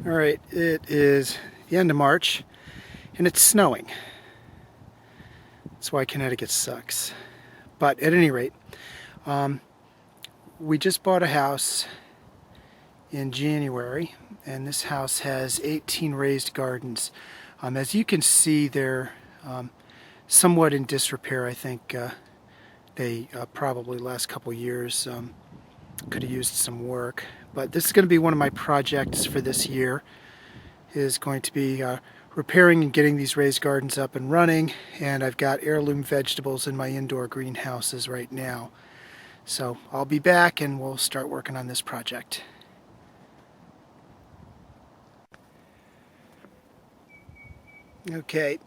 All right, it is the end of March and it's snowing. That's why Connecticut sucks. But at any rate, we just bought a house in January, and this house has 18 raised gardens. As you can see, they're somewhat in disrepair. I think they probably last couple years could have used some work. But this is going to be one of my projects for this year, is going to be repairing and getting these raised gardens up and running, and I've got heirloom vegetables in my indoor greenhouses right now. So I'll be back and we'll start working on this project. Okay,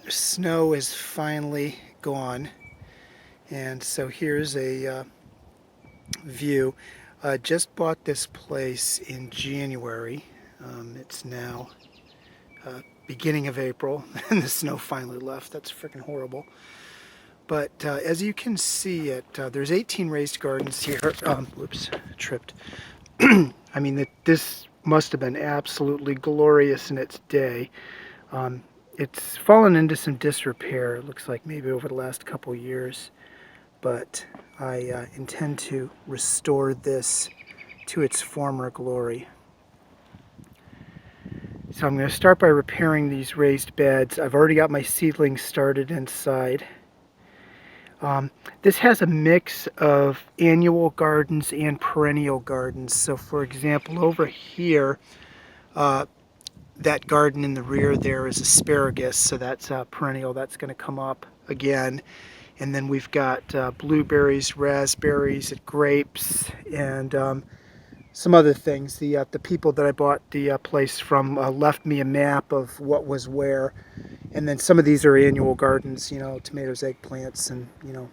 snow is finally gone, and so here's a view. Just bought this place in January. It's now beginning of April and the snow finally left. That's freaking horrible. But as you can see, there's 18 raised gardens here. Whoops, tripped. I mean, this must have been absolutely glorious in its day. It's fallen into some disrepair, it looks like, maybe over the last couple years. But I intend to restore this to its former glory. So I'm going to start by repairing these raised beds. I've already got my seedlings started inside. This has a mix of annual gardens and perennial gardens. So for example, over here, that garden in the rear there is asparagus, so that's perennial. That's going to come up again. And then we've got blueberries, raspberries, grapes, and some other things. The people that I bought the place from left me a map of what was where. And then some of these are annual gardens, you know, tomatoes, eggplants, and, you know,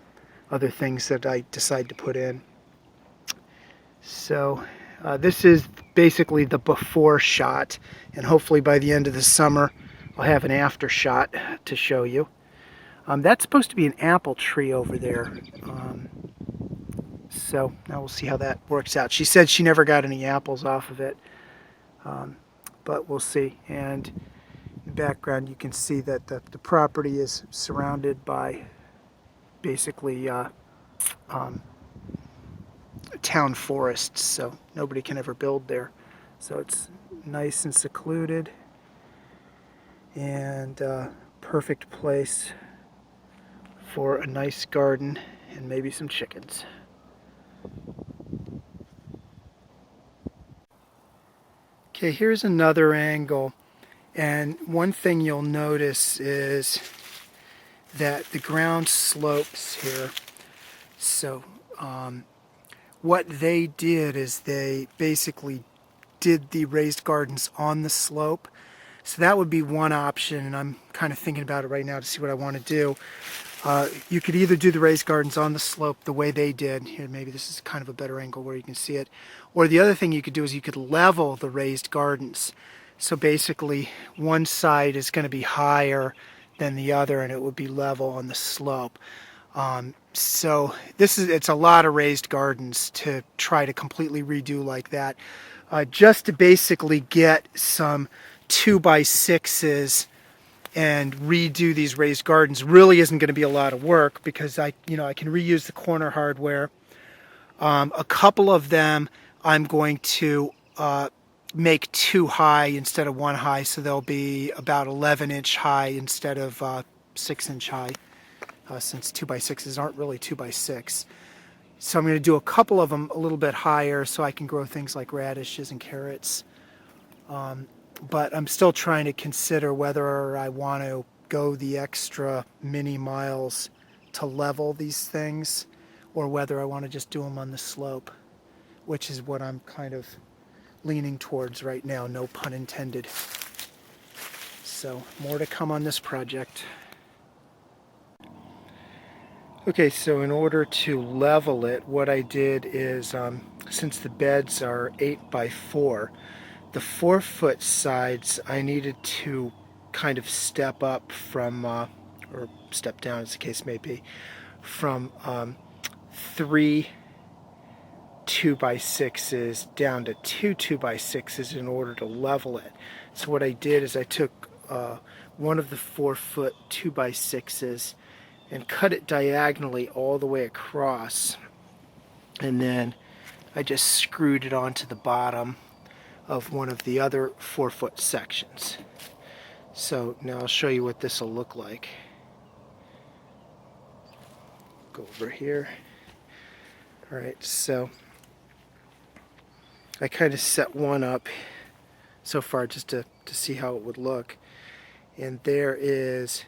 other things that I decide to put in. So this is basically the before shot, and hopefully by the end of the summer I'll have an after shot to show you. That's supposed to be an apple tree over there. So now we'll see how that works out. She said she never got any apples off of it, but we'll see. And in the background you can see that the property is surrounded by basically town forests, so nobody can ever build there. So it's nice and secluded, and perfect place for a nice garden and maybe some chickens. Okay, here's another angle, and one thing you'll notice is that the ground slopes here. So what they did is they basically did the raised gardens on the slope. So that would be one option, and I'm kind of thinking about it right now to see what I want to do. You could either do the raised gardens on the slope the way they did. Here, maybe this is kind of a better angle where you can see it. Or the other thing you could do is you could level the raised gardens. So basically one side is going to be higher than the other, and it would be level on the slope. So it's a lot of raised gardens to try to completely redo like that. Just to basically get some 2x6s and redo these raised gardens really isn't going to be a lot of work, because I can reuse the corner hardware. A couple of them I'm going to make 2 high instead of 1 high, so they'll be about 11-inch high instead of 6-inch high, since 2x6s aren't really 2x6. So I'm going to do a couple of them a little bit higher so I can grow things like radishes and carrots. But I'm still trying to consider whether I want to go the extra mini miles to level these things, or whether I want to just do them on the slope, which is what I'm kind of leaning towards right now, no pun intended. So more to come on this project. Okay, so in order to level it, what I did is, since the beds are 8x4, the 4-foot sides I needed to kind of step up from, or step down as the case may be, from 3 2x6s down to 2 2x6s in order to level it. So what I did is I took one of the 4-foot 2x6s and cut it diagonally all the way across, and then I just screwed it onto the bottom of one of the other 4-foot sections. So now I'll show you what this will look like. Go over here. Alright, so I kind of set one up so far just to see how it would look. And there is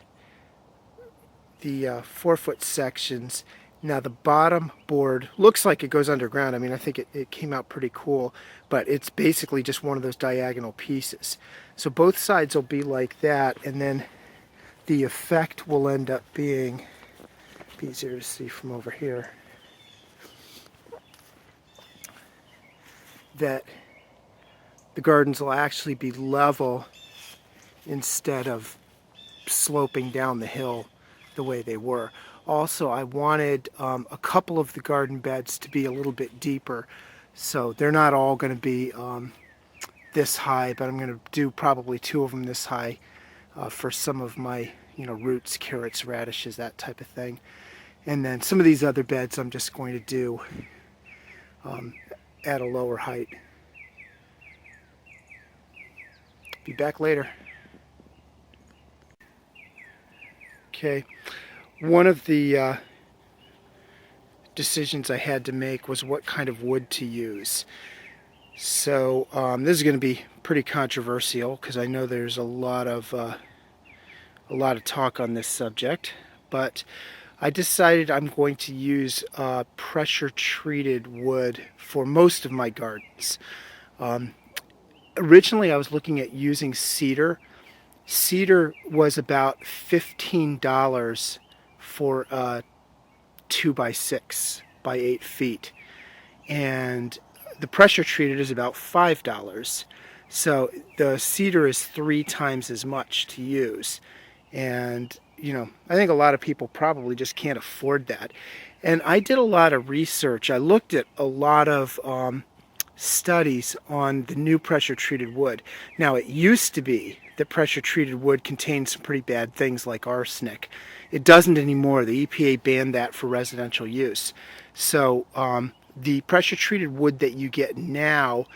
the 4-foot sections. Now the bottom board looks like it goes underground. I mean, I think it came out pretty cool, but it's basically just one of those diagonal pieces. So both sides will be like that, and then the effect will end up being easier to see from over here, that the gardens will actually be level instead of sloping down the hill the way they were. Also, I wanted a couple of the garden beds to be a little bit deeper, so they're not all going to be this high, but I'm going to do probably 2 of them this high for some of my roots, carrots, radishes, that type of thing. And then some of these other beds I'm just going to do at a lower height. Be back later. Okay, one of the decisions I had to make was what kind of wood to use. So this is going to be pretty controversial because I know there's a lot of talk on this subject, but I decided I'm going to use pressure treated wood for most of my gardens. Originally I was looking at using cedar. Cedar was about $15 for a 2x6 by 8 feet, and the pressure treated is about $5. So the cedar is 3 times as much to use, and I think a lot of people probably just can't afford that. And I did a lot of research. I looked at a lot of studies on the new pressure treated wood. Now, it used to be that pressure treated wood contained some pretty bad things like arsenic. It doesn't anymore. The EPA banned that for residential use. So the pressure treated wood that you get now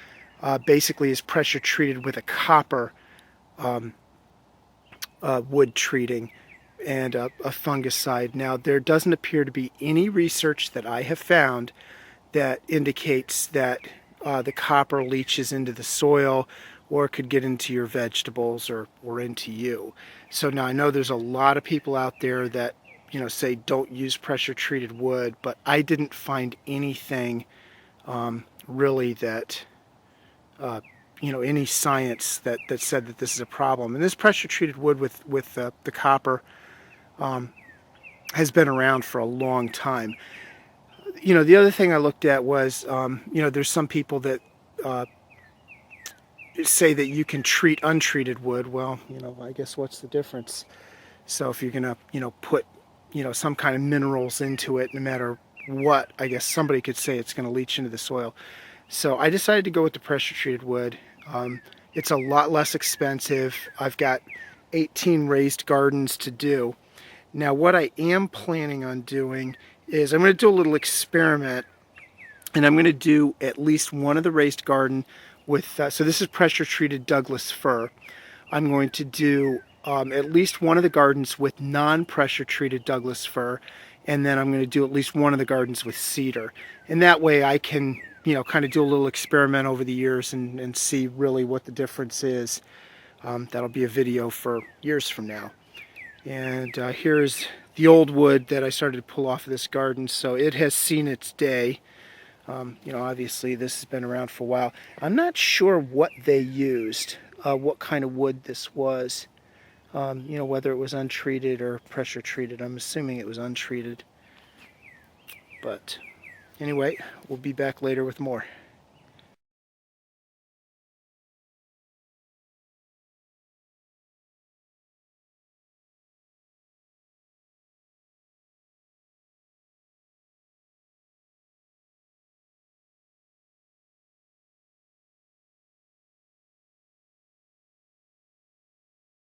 basically is pressure treated with a copper wood treating and a fungicide. Now, there doesn't appear to be any research that I have found that indicates that the copper leaches into the soil or could get into your vegetables or into you. So now I know there's a lot of people out there that say don't use pressure treated wood, but I didn't find anything really that any science that said that this is a problem. And this pressure treated wood with the copper has been around for a long time. The other thing I looked at was there's some people that say that you can treat untreated wood. Well, I guess what's the difference? So if you're gonna put some kind of minerals into it, no matter what, I guess somebody could say it's going to leach into the soil. So I decided to go with the pressure treated wood. It's a lot less expensive. I've got 18 raised gardens to do. Now what I am planning on doing is I'm going to do a little experiment, and I'm going to do at least one of the raised garden with, so this is pressure treated Douglas fir. I'm going to do at least one of the gardens with non-pressure treated Douglas fir, and then I'm going to do at least one of the gardens with cedar. And that way I can, kind of do a little experiment over the years and see really what the difference is. That'll be a video for years from now. And here's the old wood that I started to pull off of this garden, so it has seen its day. Obviously this has been around for a while. I'm not sure what they used, what kind of wood this was, whether it was untreated or pressure treated. I'm assuming it was untreated. But anyway, we'll be back later with more.